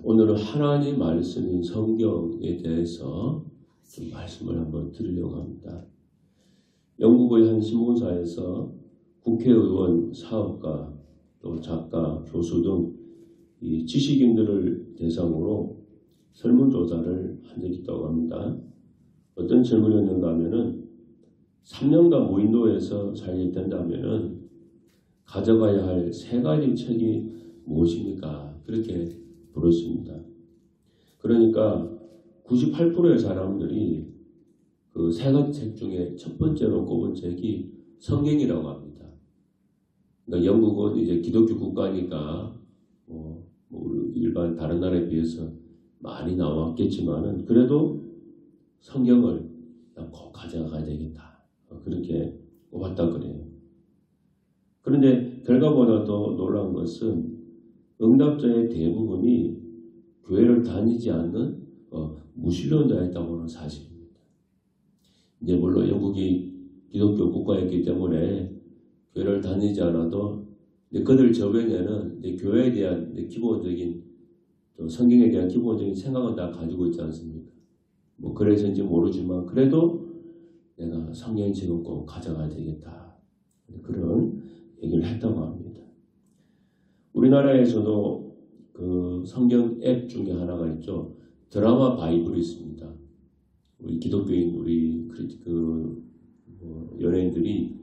오늘은 하나님 말씀인 성경에 대해서 좀 말씀을 한번 드리려고 합니다. 영국의 한 신문사에서 국회의원, 사업가, 또 작가, 교수 등 이 지식인들을 대상으로 설문조사를 한 적이 있다고 합니다. 어떤 질문이었는가 하면은 3년간 무인도에서 살게 된다면은 가져가야 할 3가지 책이 무엇입니까? 그렇게 물었습니다. 그러니까 98%의 사람들이 그 3가지 책 중에 첫 번째로 꼽은 책이 성경이라고 합니다. 그러니까 영국은 이제 기독교 국가니까 일반 다른 나라에 비해서 많이 나왔겠지만은 그래도 성경을 꼭 가져가야 되겠다. 그렇게 꼽았다 그래요. 그런데 결과보다도 놀라운 것은 응답자의 대부분이 교회를 다니지 않는 무신론자였다고 하는 사실입니다. 이제 물론 영국이 기독교 국가였기 때문에 교회를 다니지 않아도 그들 저변에는 교회에 대한 기본적인 성경에 대한 기본적인 생각은 다 가지고 있지 않습니까? 뭐 그래서인지 모르지만 그래도 내가 성경 책은 꼭 가져가야 되겠다. 그런 얘기를 했다고 합니다. 우리나라에서도 그 성경 앱 중에 하나가 있죠. 드라마 바이블이 있습니다. 우리 기독교인 우리 연예인들이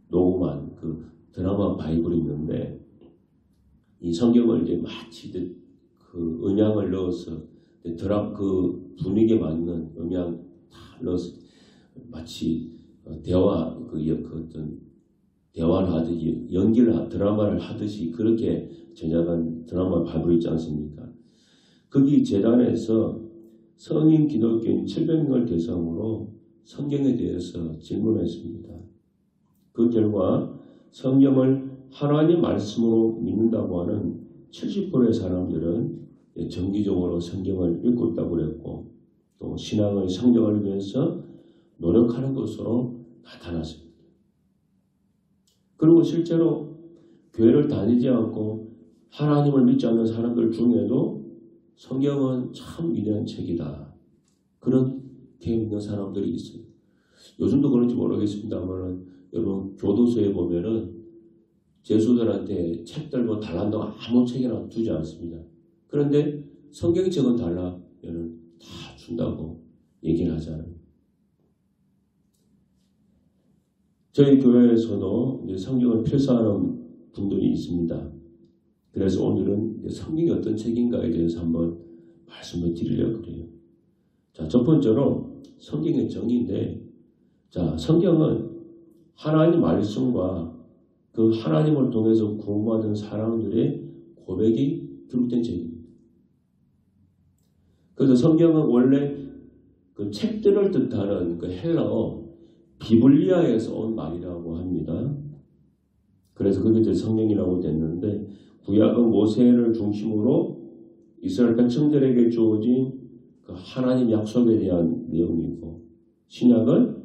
녹음한 그 드라마 바이블이 있는데 이 성경을 이제 마치 그 음향을 넣어서 그 분위기에 맞는 음향 다 넣어서 마치 대화 어떤 대화를 하듯이 드라마를 하듯이 그렇게 제작한 드라마 바이블이 있지 않습니까? 거기 재단에서 성인 기독교인 700명을 대상으로 성경에 대해서 질문했습니다. 그 결과 성경을 하나님 말씀으로 믿는다고 하는 70%의 사람들은 정기적으로 성경을 읽고 있다고 그랬고 또 신앙의 성장을 위해서 노력하는 것으로 나타났습니다. 그리고 실제로 교회를 다니지 않고 하나님을 믿지 않는 사람들 중에도 성경은 참 위대한 책이다. 그렇게 믿는 사람들이 있어요. 요즘도 그런지 모르겠습니다만 여러분 교도소에 보면은 죄수들한테 책들 뭐 달란다고 아무 책이나 주지 않습니다. 그런데 성경책은 달라면은 다 준다고 얘기를 하잖아요. 저희 교회에서도 성경을 필사하는 분들이 있습니다. 그래서 오늘은 성경이 어떤 책인가에 대해서 한번 말씀을 드리려고 해요. 자, 첫 번째로 성경의 정의인데, 자, 성경은 하나님 말씀과 그 하나님을 통해서 구원받은 사람들의 고백이 기록된 책입니다. 그래서 성경은 원래 그 책들을 뜻하는 그 헬라어 비블리아에서 온 말이라고 합니다. 그래서 그게 이제 성경이라고 됐는데 구약은 모세를 중심으로 이스라엘 백성들에게 주어진 그 하나님 약속에 대한 내용이고 신약은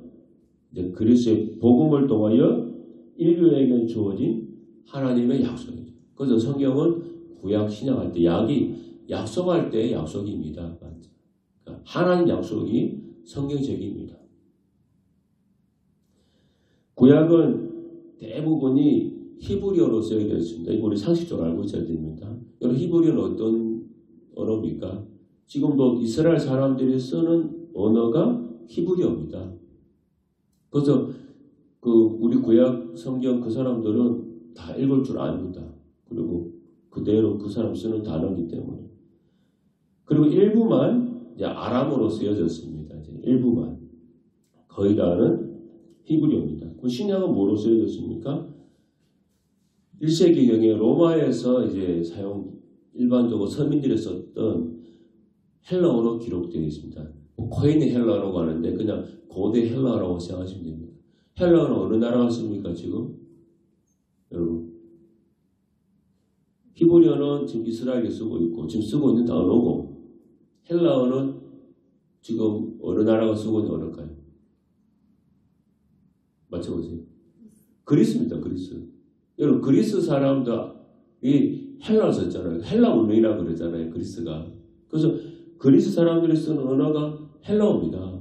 이제 그리스도의 복음을 통하여 인류에게 주어진 하나님의 약속이죠. 그래서 성경은 구약 신약할 때 약속할 때의 약속입니다. 그러니까 하나님 약속이 성경책입니다. 구약은 대부분이 히브리어로 쓰여져 있습니다. 이거 우리 상식적으로 알고 있어야 됩니다. 여러분 히브리어는 어떤 언어입니까? 지금도 이스라엘 사람들이 쓰는 언어가 히브리어입니다. 그래서 우리 구약 성경 그 사람들은 다 읽을 줄 압니다. 그리고 그대로 그 사람 쓰는 단어이기 때문에. 그리고 일부만 이제 아람어로 쓰여졌습니다. 이제 일부만. 거의 다는 히브리어입니다. 그 신약은 뭐로 쓰여졌습니까? 1세기경에 로마에서 이제 일반적으로 서민들이 썼던 헬라어로 기록되어 있습니다. 코인의 헬라어라고 하는데 그냥 고대 헬라어라고 생각하시면 됩니다. 헬라어는 어느 나라가 씁니까 지금? 여러분 히브리어는 지금 이스라엘이 쓰고 있고 지금 쓰고 있는 단어고 헬라어는 지금 어느 나라가 쓰고 있는 언어일까요? 맞춰보세요. 그리스입니다. 그리스. 여러분 그리스 사람들이 헬라어 썼잖아요. 헬라 문명이라고 그러잖아요. 그리스가. 그래서 그리스 사람들이 쓰는 언어가 헬라어입니다.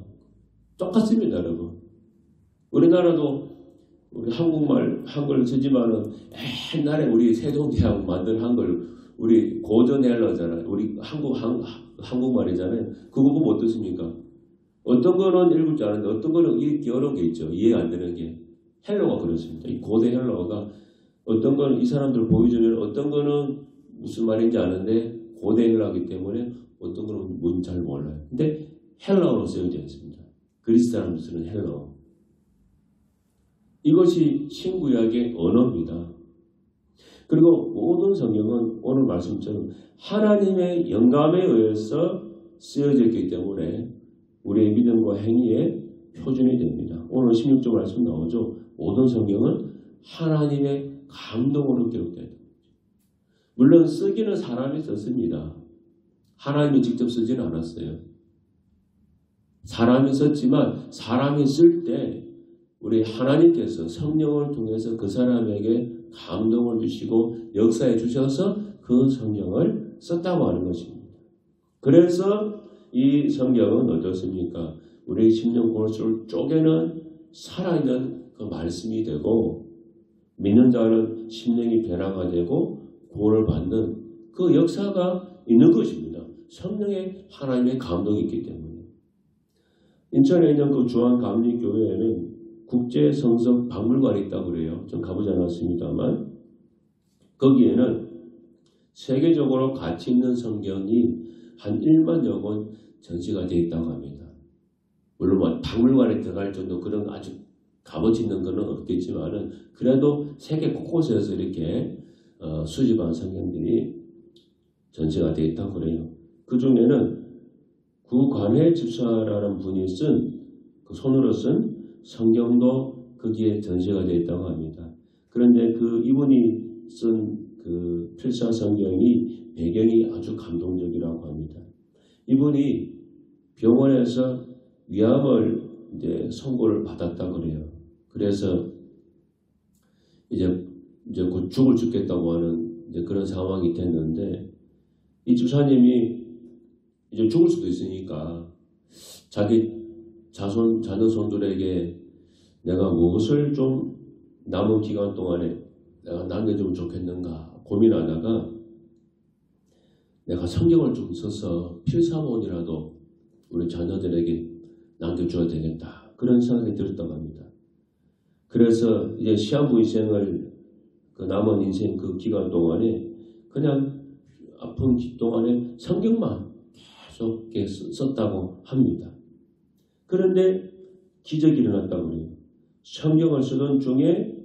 똑같습니다, 여러분. 우리나라도 우리 한국말, 한글 쓰지만은 옛날에 우리 세종대왕 만든 한글, 우리 고전 헬라어잖아요. 우리 한국말이잖아요. 그거 보면 어떻습니까? 어떤 거는 읽을 줄 아는데 어떤 거는 읽기 어려운 게 있죠. 이해가 안 되는 게. 헬라어가 그렇습니다. 이 고대 헬라어가 어떤 거는 이 사람들 보여주면 어떤 거는 무슨 말인지 아는데 고대 헬라어이기 때문에 어떤 거는 뭔지 잘 몰라요. 근데 헬라어로 쓰여져 있습니다. 그리스 사람들 쓰는 헬라어. 이것이 신구약의 언어입니다. 그리고 모든 성경은 오늘 말씀처럼 하나님의 영감에 의해서 쓰여져 있기 때문에 우리의 믿음과 행위의 표준이 됩니다. 오늘 16절 말씀 나오죠. 모든 성경은 하나님의 감동으로 기록됩니다. 물론 쓰기는 사람이 썼습니다. 하나님이 직접 쓰지는 않았어요. 사람이 썼지만 사람이 쓸 때 우리 하나님께서 성령을 통해서 그 사람에게 감동을 주시고 역사해 주셔서 그 성경을 썼다고 하는 것입니다. 그래서 이 성경은 어떻습니까? 우리의 심령 골수를 쪼개는 살아있는 그 말씀이 되고 믿는 자는 심령이 변화가 되고 구원을 받는 그 역사가 있는 것입니다. 성령의 하나님의 감동이 있기 때문에. 인천에 있는 그 주한감리교회에는 국제성서 박물관이 있다고 그래요. 좀 가보지 않았습니다만 거기에는 세계적으로 가치 있는 성경이 한 1만여 권 전시가 되어 있다고 합니다. 물론 뭐 박물관에 들어갈 정도 그런 아주 값어치 있는 건 없겠지만은 그래도 세계 곳곳에서 이렇게 수집한 성경들이 전시가 되어 있다고 그래요. 그 중에는 구관회 집사라는 분이 그 손으로 쓴 성경도 거기에 전시가 되어 있다고 합니다. 그런데 이분이 쓴 그 필사 성경이 배경이 아주 감동적이라고 합니다. 이분이 병원에서 위암을 이제 선고를 받았다고 그래요. 그래서 이제 곧 죽겠다고 하는 이제 그런 상황이 됐는데 이 주사님이 이제 죽을 수도 있으니까 자기 자녀 손들에게 내가 무엇을 좀 남은 기간 동안에 내가 남겨주면 좋겠는가 고민하다가 내가 성경을 좀 써서 필사본이라도 우리 자녀들에게 남겨줘야 되겠다. 그런 생각이 들었다고 합니다. 그래서 이제 시한부 인생을 그 남은 인생 그 기간 동안에 그냥 아픈 동안에 성경만 계속 썼다고 합니다. 그런데 기적이 일어났다고 해요. 성경을 쓰던 중에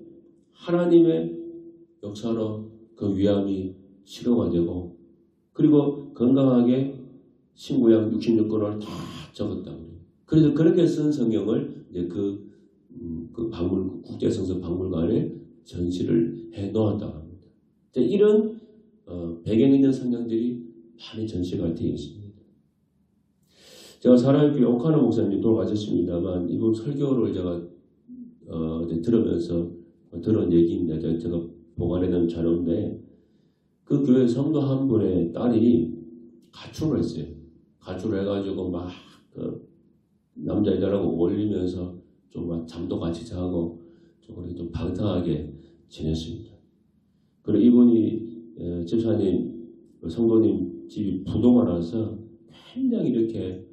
하나님의 역사로 그 위암이 치료가 되고 그리고 건강하게 신구약 66권을 다 적었다고 해요. 그래서 그렇게 쓴 성경을 이제 국제성서 박물관에 전시를 해 놓았다고 합니다. 이런 배경 있는 성경들이 많이 전시가 되어 있습니다. 제가 사랑교회 오카노 목사님이 돌아가셨습니다만 이분 설교를 제가 들으면서 들은 얘기입니다. 제가 보관해 놓은 자료인데 그 교회 성도 한 분의 딸이 가출을 했어요. 가출을 해가지고 막 남자애들하고 어울리면서 좀 막 잠도 같이 자고 좀 방탕하게 지냈습니다. 그리고 이분이 집사님, 성도님 집이 부도가 나서 굉장히 이렇게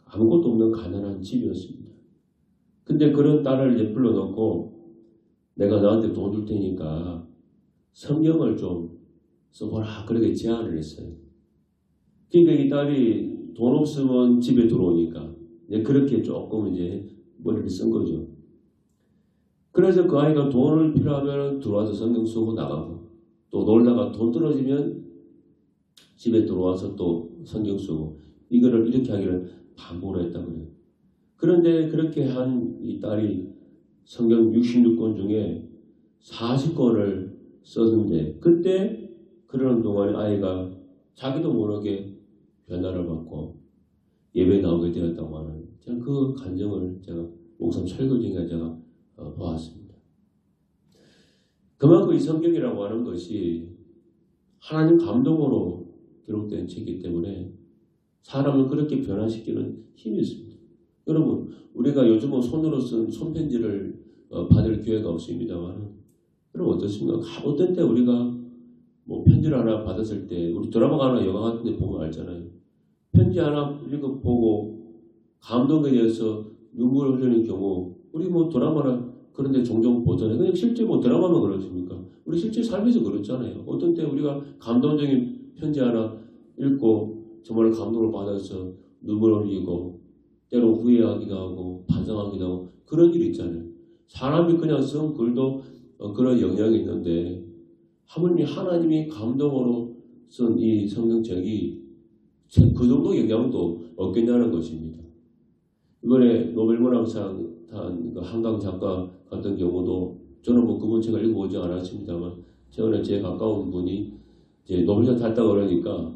아무것도 없는 가난한 집이었습니다. 근데 그런 딸을 이제 불러놓고 내가 너한테 돈 줄 테니까 성경을 좀 써보라 그렇게 제안을 했어요. 그러니까 이 딸이 돈 없으면 집에 들어오니까 그렇게 조금 이제 머리를 쓴 거죠. 그래서 그 아이가 돈을 필요하면 들어와서 성경 쓰고 나가고 또 놀다가 돈 떨어지면 집에 들어와서 또 성경 쓰고 이거를 이렇게 하기를 반복을 했다고 그래요. 그런데 그렇게 한 이 딸이 성경 66권 중에 40권을 썼는데 그때 그러는 동안에 아이가 자기도 모르게 변화를 받고 예배에 나오게 되었다고 하는 제가 그 간증을 제가 목사님 설교 중에 제가 보았습니다. 그만큼 이 성경이라고 하는 것이 하나님 감동으로 기록된 책이기 때문에 사람을 그렇게 변화시키는 힘이 있습니다. 여러분, 우리가 요즘은 손으로 쓴 손편지를 받을 기회가 없습니다만, 여러분 어떻습니까? 어떤 때 우리가 뭐 편지를 하나 받았을 때, 우리 드라마 하나, 영화 같은 데 보면 알잖아요. 편지 하나 읽어보고 감동에 대해서 눈물을 흘리는 경우, 우리 뭐 드라마나 그런 데 종종 보잖아요. 그냥 실제 뭐 드라마만 그렇습니까? 우리 실제 삶에서 그렇잖아요. 어떤 때 우리가 감동적인 편지 하나 읽고 정말 감동을 받아서 눈물을 흘리고 때로 후회하기도 하고 반성하기도 하고 그런 일이 있잖아요. 사람이 그냥 쓴 글도 그런 영향이 있는데 하물며 하나님이 감동으로 쓴 이 성경책이 그 정도 영향도 없겠냐는 것입니다. 이번에 노벨문학상 탄 한강 작가 같은 경우도 저는 뭐 그분 책을 읽어보지 않았습니다만 최근에 제 가까운 분이 이제 노벨상 탔다 그러니까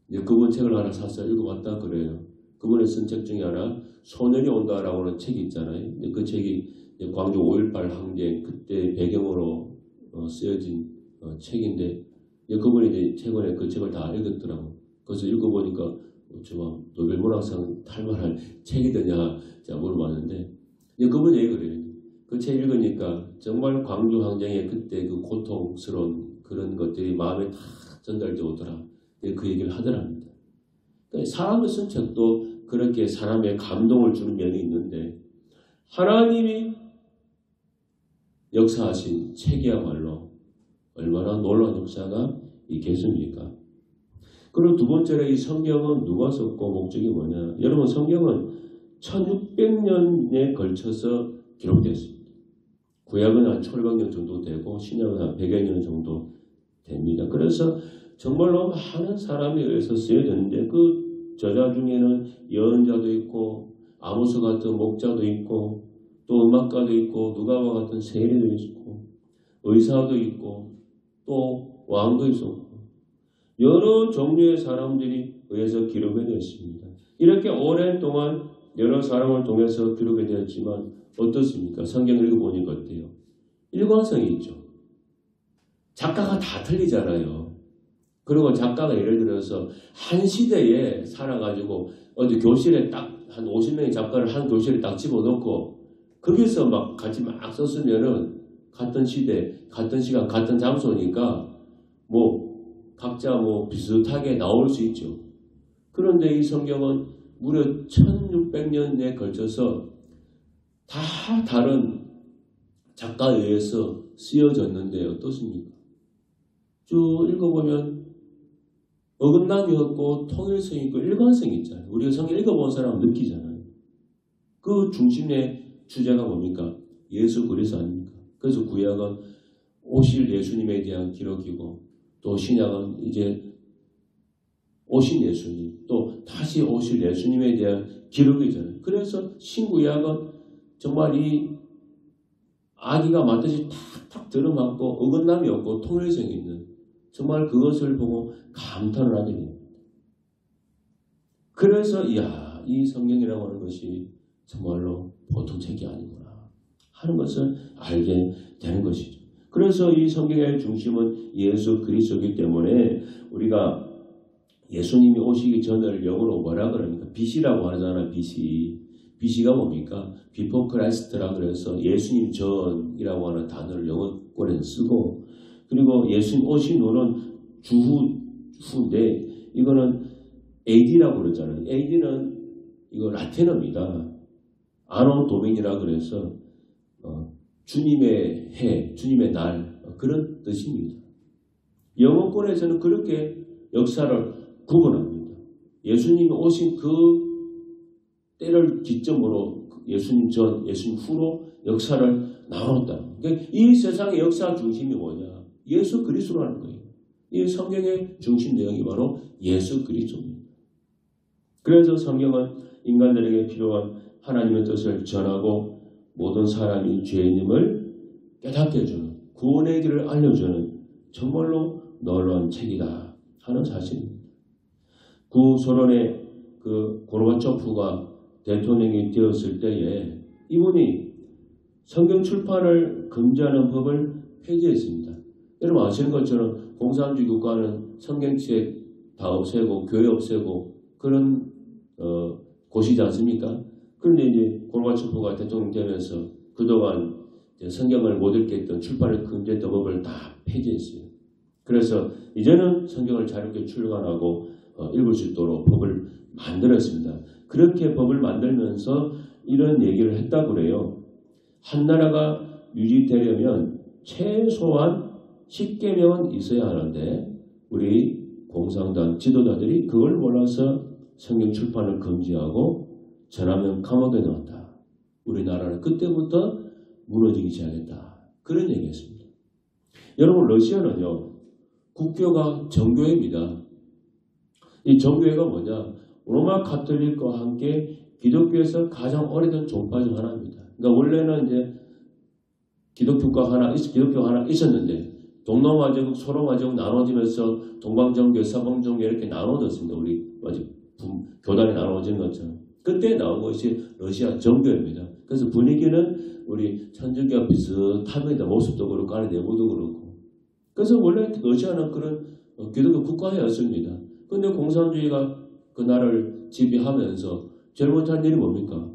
이제 그분 책을 하나 사서 읽어봤다 그래요. 그분이 쓴 책 중에 하나 소년이 온다라고 하는 책이 있잖아요. 그 책이 광주 5.18 항쟁 그때 배경으로 쓰여진 책인데 그분이 이제 최근에 그 책을 다 읽었더라고. 그래서 읽어보니까 저 노벨문학상 탈만한 책이더냐 제가 물어봤는데 그분 얘기 그래요. 그 책 읽으니까 정말 광주 항쟁의 그때 그 고통스러운 그런 것들이 마음에 다 전달되어 오더라. 그 얘기를 하더랍니다. 사람의 쓴 책도 그렇게 사람의 감동을 주는 면이 있는데 하나님이 역사하신 책이야말로 얼마나 놀라운 역사가 있겠습니까? 그리고 두 번째로 이 성경은 누가 썼고 목적이 뭐냐? 여러분 성경은 1600년에 걸쳐서 기록됐습니다. 구약은 한 1500년 정도 되고 신약은 한 100여 년 정도 됩니다. 그래서 정말로 많은 사람에 의해서 쓰여졌는데 그 저자 중에는 예언자도 있고 아모스 같은 목자도 있고 또 음악가도 있고 누가와 같은 세리도 있고 의사도 있고 또 왕도 있었고 여러 종류의 사람들이 의해서 기록이 되었습니다. 이렇게 오랜 동안 여러 사람을 통해서 기록이 되었지만 어떻습니까? 성경을 읽어보니까 어때요? 일관성이 있죠. 작가가 다 틀리잖아요. 그리고 작가가 예를 들어서 한 시대에 살아가지고 어디 교실에 딱 한 50명의 작가를 한 교실에 딱 집어넣고 거기서 막 같이 막 썼으면은 같은 시대, 같은 시간, 같은 장소니까 뭐 각자 뭐 비슷하게 나올 수 있죠. 그런데 이 성경은 무려 1600년에 걸쳐서 다 다른 작가에 의해서 쓰여졌는데 어떻습니까? 쭉 읽어보면 어긋남이 없고 통일성이 있고 일관성이 있잖아요. 우리가 성경 읽어본 사람은 느끼잖아요. 그 중심의 주제가 뭡니까? 예수 그리스도 아닙니까? 그래서 구약은 오실 예수님에 대한 기록이고 또 신약은 이제 오신 예수님 또 다시 오실 예수님에 대한 기록이잖아요. 그래서 신구약은 정말 이 아기가 맞듯이 탁탁 들어맞고 어긋남이 없고 통일성이 있는 정말 그것을 보고 감탄을 하게 됩니다. 그래서 이야 이 성경이라고 하는 것이 정말로 보통 책이 아니구나 하는 것을 알게 되는 것이죠. 그래서 이 성경의 중심은 예수 그리스도이기 때문에 우리가 예수님이 오시기 전을 영어로 뭐라 그럽니까? BC라고 하잖아요. BC가 뭡니까? Before Christ라고 그래서 예수님 전이라고 하는 단어를 영어권에 쓰고 그리고 예수님 오신 후는 주후인데 이거는 AD라고 그러잖아요. AD는 이거 라틴어입니다. 아노 도메니라 그래서 주님의 해, 주님의 날 그런 뜻입니다. 영어권에서는 그렇게 역사를 구분합니다. 예수님이 오신 그 때를 기점으로 예수님 전, 예수님 후로 역사를 나눴다. 그러니까 이 세상의 역사 중심이 뭐냐? 예수 그리스도라는 거예요. 이 성경의 중심 내용이 바로 예수 그리스도입니다. 그래서 성경은 인간들에게 필요한 하나님의 뜻을 전하고 모든 사람이 죄인임을 깨닫게 해주는 구원의 길을 알려주는 정말로 놀라운 책이다 하는 사실입니다. 구소련의 그 고르바초프가 대통령이 되었을 때에 이분이 성경 출판을 금지하는 법을 폐지했습니다. 여러분 아시는 것처럼 공산주의 국가는 성경책 다 없애고 교회 없애고 그런 곳이지 않습니까? 그런데 이제 고르바초프가 대통령 되면서 그동안 성경을 못 읽게 했던 출판을 금지했던 법을 다 폐지했어요. 그래서 이제는 성경을 자유롭게 출간하고 읽을 수 있도록 법을 만들었습니다. 그렇게 법을 만들면서 이런 얘기를 했다고 그래요. 한 나라가 유지되려면 최소한 10계명은 있어야 하는데 우리 공산당 지도자들이 그걸 몰라서 성경 출판을 금지하고 전하면 감옥에 넣었다. 우리나라는 그때부터 무너지기 시작했다. 그런 얘기했습니다. 여러분 러시아는요. 국교가 정교회입니다. 이 정교회가 뭐냐? 로마 가톨릭과 함께 기독교에서 가장 오래된 종파 중 하나입니다. 그러니까 원래는 이제 기독교가 하나 있었는데 동남아적, 소로마적 나눠지면서 동방정교, 서방정교 이렇게 나눠졌습니다. 우리 교단이 나눠진 것처럼. 그때 나온 것이 러시아 정교회입니다. 그래서 분위기는 우리 천주교와 비슷합니다. 모습도 그렇고 안에 내부도 그렇고. 그래서 원래 러시아는 그런 기독교 국가였습니다. 그런데 공산주의가 그 나라를 지배하면서 제일 먼저 한 일이 뭡니까?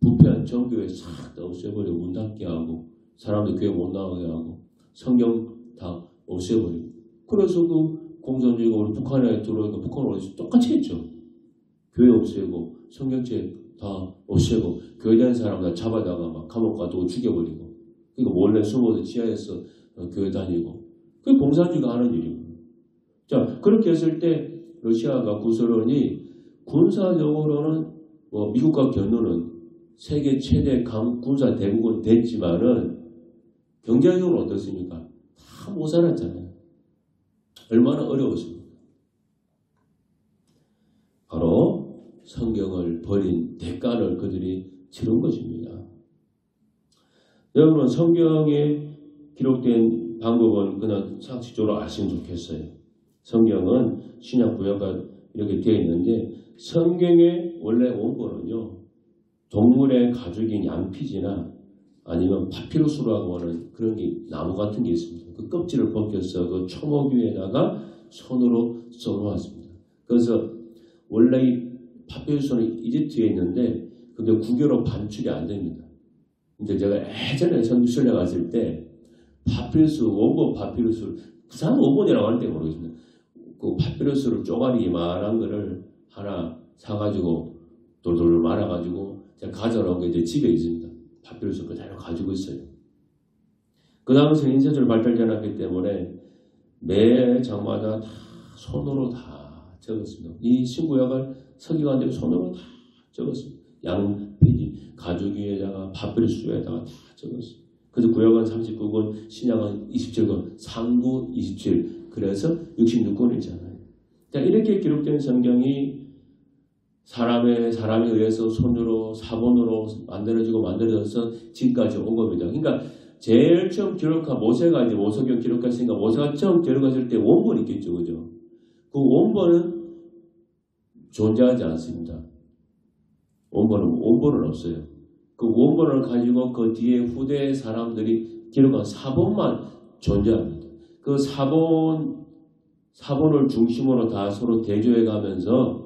부패한 정교회 싹 다 없애버리고 문 닫게 하고 사람들 교회 못 나가게 하고 성경 다 없애버리고 그래서 그 공산주의가 우리 북한에 들어오니까 북한은 똑같이 했죠. 교회 없애고 성경책 다 없애고 교회 다니는 사람 다 잡아다가 막 감옥 가두고 죽여버리고 그러니까 몰래 숨어서 지하에서 교회 다니고 그게 공산주의가 하는 일이고 자 그렇게 했을 때 러시아가 구소련이 군사적으로는 미국과 견우는 세계 최대 군사 대국은 됐지만은 경제적으로 어떻습니까? 다 못 살았잖아요. 얼마나 어려웠습니까? 바로 성경을 버린 대가를 그들이 치른 것입니다. 여러분 성경에 기록된 방법은 그냥 상식적으로 아시면 좋겠어요. 성경은 신약 구약과 이렇게 되어 있는데 성경의 원래 원본은요. 동물의 가죽인 양피지나 아니면 파피루스라고 하는 그런 게 나무 같은 게 있습니다. 그 껍질을 벗겨서 그 초목 위에다가 손으로 써놓았습니다. 그래서 원래 이 파피루스는 이집트에 있는데 그게 국외로 반출이 안 됩니다. 근데 제가 예전에 선교실에 갔을 때 파피루스 원본 파피루스를 부산 원본이라고 하는데 모르겠습니다. 그 파피루스를 쪼가리 이만한 거를 하나 사가지고 돌돌 말아가지고 제가 가져온 게 이제 집에 있습니다. 파피루스 그대로 가지고 있어요. 그 당시에 인쇄술 발달되지 않았기 때문에 매 장마다 다 손으로 다 적었습니다. 이 신구약을 서기관들이 손으로 다 적었습니다. 양피지, 가죽 위에다가 파피루스 위에다가 다 적었습니다. 그래서 구약은 39권, 신약은 27권, 상구 27, 그래서 66권이잖아요. 자, 이렇게 기록된 성경이 사람에 의해서 손으로 사본으로 만들어져서 지금까지 온 겁니다. 그러니까 제일 처음 기록한 모세가 이제 모세경 기록했으니까 모세가 처음 기록했을 때 원본이 있겠죠, 그죠? 그 원본은 존재하지 않습니다. 원본은 없어요. 그 원본을 가지고 그 뒤에 후대 사람들이 기록한 사본만 존재합니다. 그 사본을 중심으로 다 서로 대조해 가면서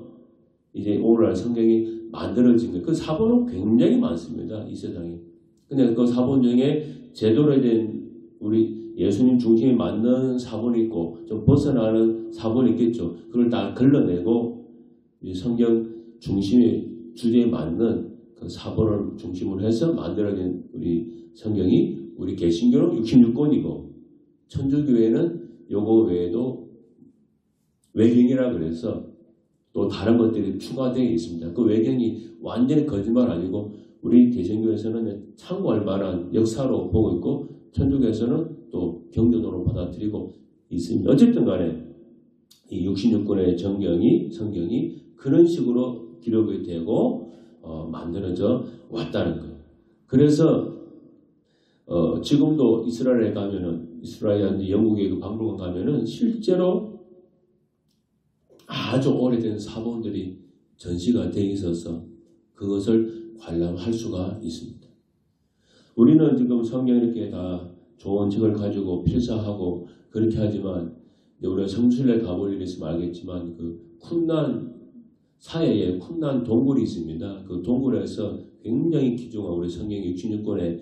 이제 오늘날 성경이 만들어진 거예요. 그 사본은 굉장히 많습니다. 이 세상에. 근데 그 사본 중에 제대로 된 우리 예수님 중심에 맞는 사본이 있고 좀 벗어나는 사본이 있겠죠. 그걸 다 걸러내고 성경 중심의 주제에 맞는 그 사본을 중심으로 해서 만들어진 우리 성경이 우리 개신교는 66권이고 천주교회는 요거 외에도 외경이라 그래서 또 다른 것들이 추가되어 있습니다. 그 외경이 완전히 거짓말 아니고 우리 개신교에서는 참고할 만한 역사로 보고 있고 천주교에서는 또 경전으로 받아들이고 있습니다. 어쨌든 간에 이 66권의 성경이 그런 식으로 기록이 되고 만들어져 왔다는 거예요. 그래서 지금도 이스라엘에 가면은 이스라엘 영국의 그 박물관 가면은 실제로 아주 오래된 사본들이 전시가 되어 있어서 그것을 관람할 수가 있습니다. 우리는 지금 성경 이렇게 다 좋은 책을 가지고 필사하고 그렇게 하지만 우리가 성순례 가볼 일이 있으면 알겠지만 그 쿰난 사회에 쿰난 동굴이 있습니다. 그 동굴에서 굉장히 귀중한 우리 성경 66권의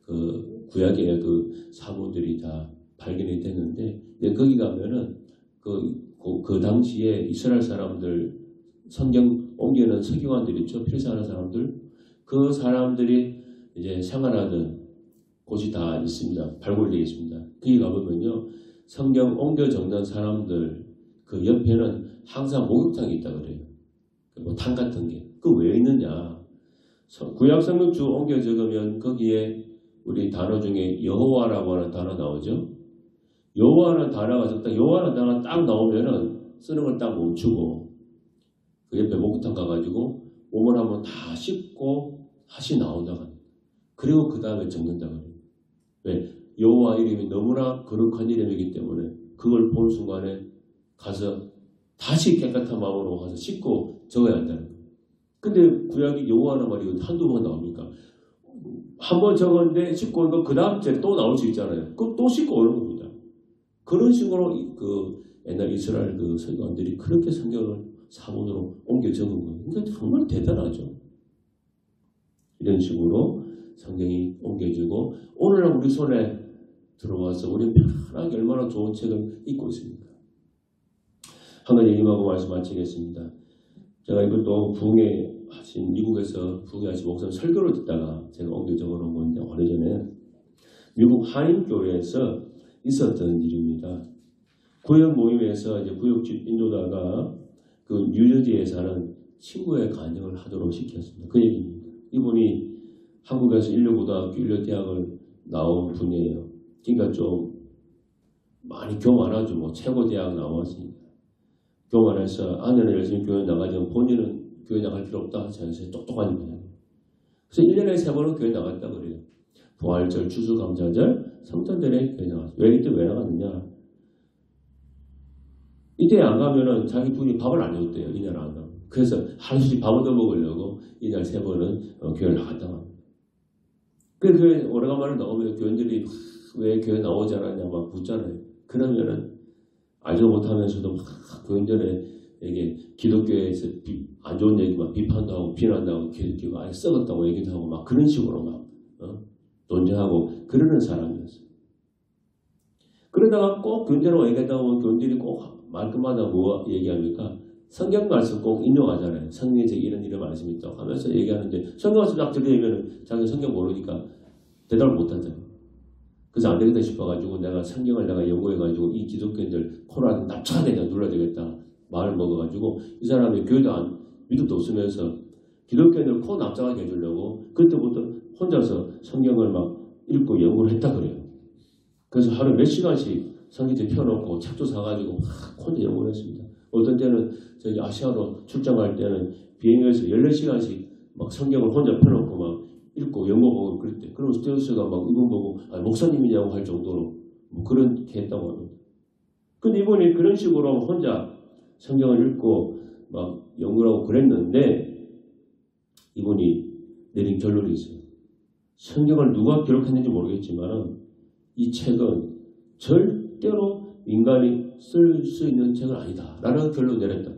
그 구약의 그 사본들이 다 발견이 됐는데 거기 가면은 그 당시에 이스라엘 사람들 성경 옮기는 서기관들 있죠. 필사하는 사람들 그 사람들이 이제 생활하는 곳이 다 있습니다. 발굴되어 있습니다. 거기 가보면요. 성경 옮겨 적는 사람들 그 옆에는 항상 목욕탕이 있다 그래요. 뭐 탕 같은 게. 그 왜 있느냐. 구약 성경 쭉 옮겨 적으면 거기에 우리 단어 중에 여호와라고 하는 단어 나오죠. 여호와라는 단어가 적다. 여호와라는 단어가 딱 나오면은 쓰는 걸 딱 멈추고 그 옆에 목욕탕 가가지고 몸을 한번 다 씻고 다시 나온다고. 그리고 그 다음에 적는다고 해요. 왜? 여호와 이름이 너무나 거룩한 이름이기 때문에 그걸 본 순간에 가서 다시 깨끗한 마음으로 가서 씻고 적어야 한다는 거예요. 근데 구약이 여호와라는 말이 한두 번 나옵니까? 한 번 적었는데 씻고 오는 거 그 다음 주에 또 나올 수 있잖아요. 그럼 또 씻고 오는 겁니다. 그런 식으로 그 옛날 이스라엘 그 서기관들이 그렇게 성경을 사본으로 옮겨 적은 거예요. 그러니까 정말 대단하죠. 이런 식으로 성경이 옮겨지고 오늘날 우리 손에 들어와서 우리 편하게 얼마나 좋은 책을 읽고 있습니까? 한 가지 얘기하고 말씀 마치겠습니다. 제가 이것도 부흥회 하신 미국에서 부흥회 하신 목사님 설교를 듣다가 제가 옮겨 적어놓은 건데 오래전에 미국 한인교회에서 있었던 일입니다. 구역 모임에서 이제 구역집 인도자가 그 뉴저지에 사는 친구의 간증을 하도록 시켰습니다. 그 얘기입니다. 이분이 한국에서 인류고등학교, 인류대학을 나온 분이에요. 그러니까 좀 많이 교만하죠. 뭐 최고대학 나왔으니까. 교만해서 아내는 열심히 교회 나가지만 본인은 교회 나갈 필요 없다. 자기가 똑똑한 거예요. 그래서 1년에 3번은 교회 나갔다 그래요. 부활절, 추수감사절, 성탄절에 교회 나갔어요. 왜 이때 왜 나갔느냐? 이때 안 가면은 자기 부인이 밥을 안 해줬대요. 이날 안 가면. 그래서 하루씩 밥을 더 먹으려고 이날 3번은 교회를 나갔다 합니다. 그래서 교회 오래간만에 나오면 교인들이 왜 교회 나오지 않았냐 막 묻잖아요. 그러면은 알지도 못하면서도 막 교인들에게 기독교에서 안 좋은 얘기만 비판도 하고 비난도 하고 아예 썩었다고 얘기도 하고 막 그런 식으로 막 논쟁하고 그러는 사람이었어요. 그러다가 꼭 교인들하고 얘기하다 보면 교인들이 꼭 말끝마다 뭐 얘기합니까? 성경 말씀 꼭 인용하잖아요. 성경에서 이런 말씀이 있다고 하면서 얘기하는데 성경 말씀 딱 들으면 자기 성경 모르니까 대답을 못하잖아요. 그래서 안 되겠다 싶어가지고 내가 성경을 내가 연구해가지고 이 기독교인들 코로나 납치가 되냐 눌러야 되겠다 마음을 먹어가지고 이 사람이 교회도 믿음도 없으면서 기독교인들 코 납작하게 해주려고 그때부터 혼자서 성경을 막 읽고 연구를 했다 그래요. 그래서 하루에 몇 시간씩 성경책 펴놓고 책도 사가지고 막 혼자 연구를 했습니다. 어떤 때는 저기 아시아로 출장 갈 때는 비행기에서 14시간씩 막 성경을 혼자 펴놓고 막 읽고 영어 보고 그럴 때 그럼 스테우스가 막 이분 보고 목사님이냐고 할 정도로 뭐 그렇게 했다고 합니다. 근데 이분이 그런 식으로 혼자 성경을 읽고 막 연구를 하고 그랬는데 이분이 내린 결론이 있어요. 성경을 누가 기록했는지 모르겠지만 이 책은 절대로 인간이 쓸 수 있는 책은 아니다 라는 결론을 내렸다.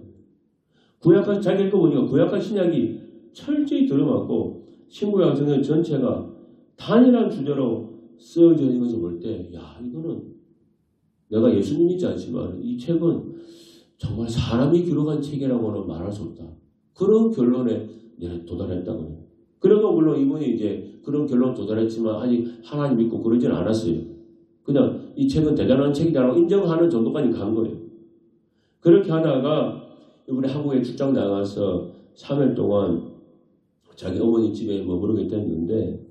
구약까지 잘 읽어보니까 구약과 신약이 철저히 들어맞고 신구약 성경 전체가 단일한 주제로 쓰여져 있는 것을 볼 때 야 이거는 내가 예수님 믿지 않지만 이 책은 정말 사람이 기록한 책이라고는 말할 수 없다. 그런 결론에 도달했다고 해요. 그래도 물론 이분이 이제 그런 결론에 도달했지만 아직 하나님 믿고 그러지는 않았어요. 그냥 이 책은 대단한 책이다라고 인정하는 정도까지 간 거예요. 그렇게 하다가 이번에 한국에 출장 나가서 3일 동안 자기 어머니 집에 머무르게 됐는데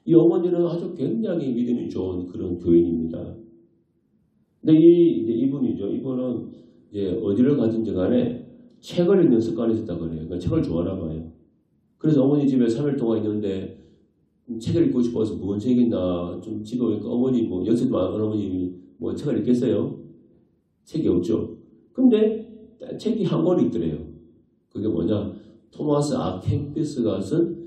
이 어머니는 아주 굉장히 믿음이 좋은 그런 교인입니다. 근데 이분이죠. 이분은 이제 어디를 가든지 간에 책을 읽는 습관이 있었다고 그래요. 그러니까 책을 좋아하나 봐요. 그래서 어머니 집에 3일 동안 있는데 책을 읽고 싶어서 무슨 책 있나 좀 집에 오니까 어머니 뭐 연세도 많은 어머님이 뭐 책을 읽겠어요? 책이 없죠. 근데 책이 한 권 있더래요. 그게 뭐냐? 토마스 아켄피스가 쓴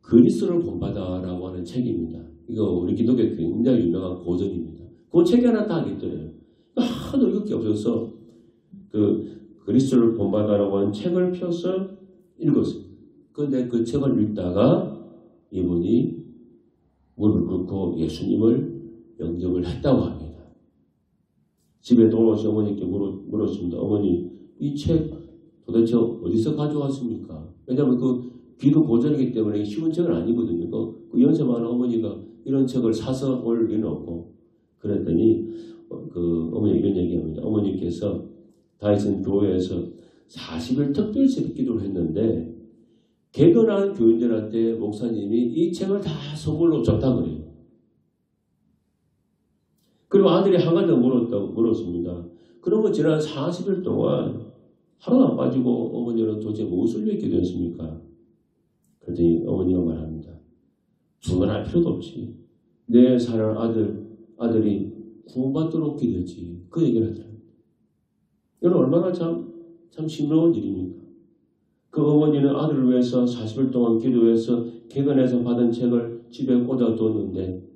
그리스도를 본받아라고 하는 책입니다. 이거 우리 기독교에 굉장히 유명한 고전입니다. 그 책이 하나 딱 있더래요. 하도 읽을 게 없어서 그 그리스도를 본받아라고 한 책을 펴서 읽었어요. 그런데 그 책을 읽다가 이분이 무릎을 꿇고 예수님을 영접을 했다고 합니다. 집에 돌아오신 어머니께 물었습니다. 어머니, 이 책 도대체 어디서 가져왔습니까? 왜냐하면 그 기도 고전이기 때문에 쉬운 책은 아니거든요. 그 연세 많은 어머니가 이런 책을 사서 올 리는 없고. 그랬더니 그 어머니 이런 얘기합니다. 어머니께서 다윗은 교회에서 40일 특별 새벽 기도를 했는데 개근한 교인들한테 목사님이 이 책을 다 선물로 줬다 그래요. 그리고 아들이 한 가지 더 물었습니다. 그러면 지난 40일 동안 하루도 안 빠지고 어머니는 도대체 무엇을 위해 기도했습니까? 그랬더니 어머니가 말합니다. 주문할 필요도 없지. 내 사랑하는 아들이 구원받도록 기도했지. 그 얘기를 하더라고요. 여러분 얼마나 참 심로운 일입니까? 그 어머니는 아들을 위해서 40일 동안 기도해서 개근해서 받은 책을 집에 꽂아두었는데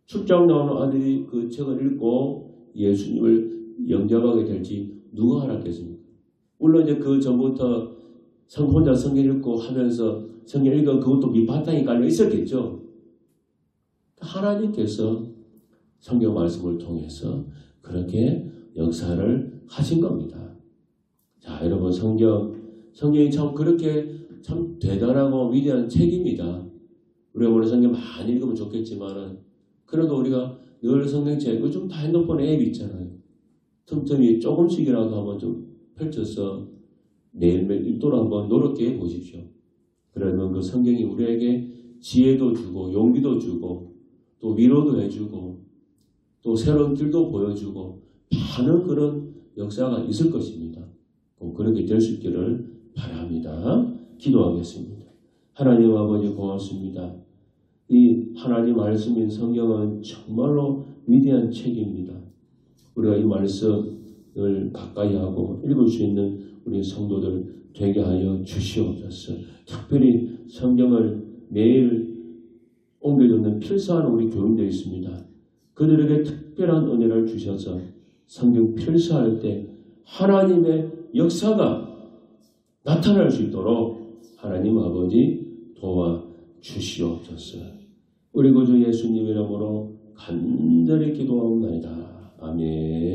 출장 나오는 아들이 그 책을 읽고 예수님을 영접하게 될지 누가 알았겠습니까? 물론 이제 그 전부터 혼자 성경 읽고 하면서 성경 읽은 그것도 밑바탕이 깔려 있었겠죠. 하나님께서 성경 말씀을 통해서 그렇게 역사를 하신 겁니다. 자, 여러분 성경이 참 그렇게 참 대단하고 위대한 책입니다. 우리가 오늘 성경 많이 읽으면 좋겠지만은 그래도 우리가 늘 성경책 요즘 다 핸드폰에 앱 있잖아요. 틈틈이 조금씩이라도 한번 좀 펼쳐서 매일매일 읽도록 한번 노력해 보십시오. 그러면 그 성경이 우리에게 지혜도 주고 용기도 주고 또 위로도 해주고 또 새로운 길도 보여주고 많은 그런 역사가 있을 것입니다. 그렇게 될 수 있기를 바랍니다. 기도하겠습니다. 하나님 아버지 고맙습니다. 이 하나님 말씀인 성경은 정말로 위대한 책입니다. 우리가 이 말씀을 가까이 하고 읽을 수 있는 우리 성도들 되게 하여 주시옵소서. 특별히 성경을 매일 옮겨듣는 필사하는 우리 교인들이 있습니다. 그들에게 특별한 은혜를 주셔서 성경 필사할 때 하나님의 역사가 나타날 수 있도록 하나님 아버지 도와주시옵소서. 우리 구주 예수님 이름으로 간절히 기도하옵나이다. 아멘.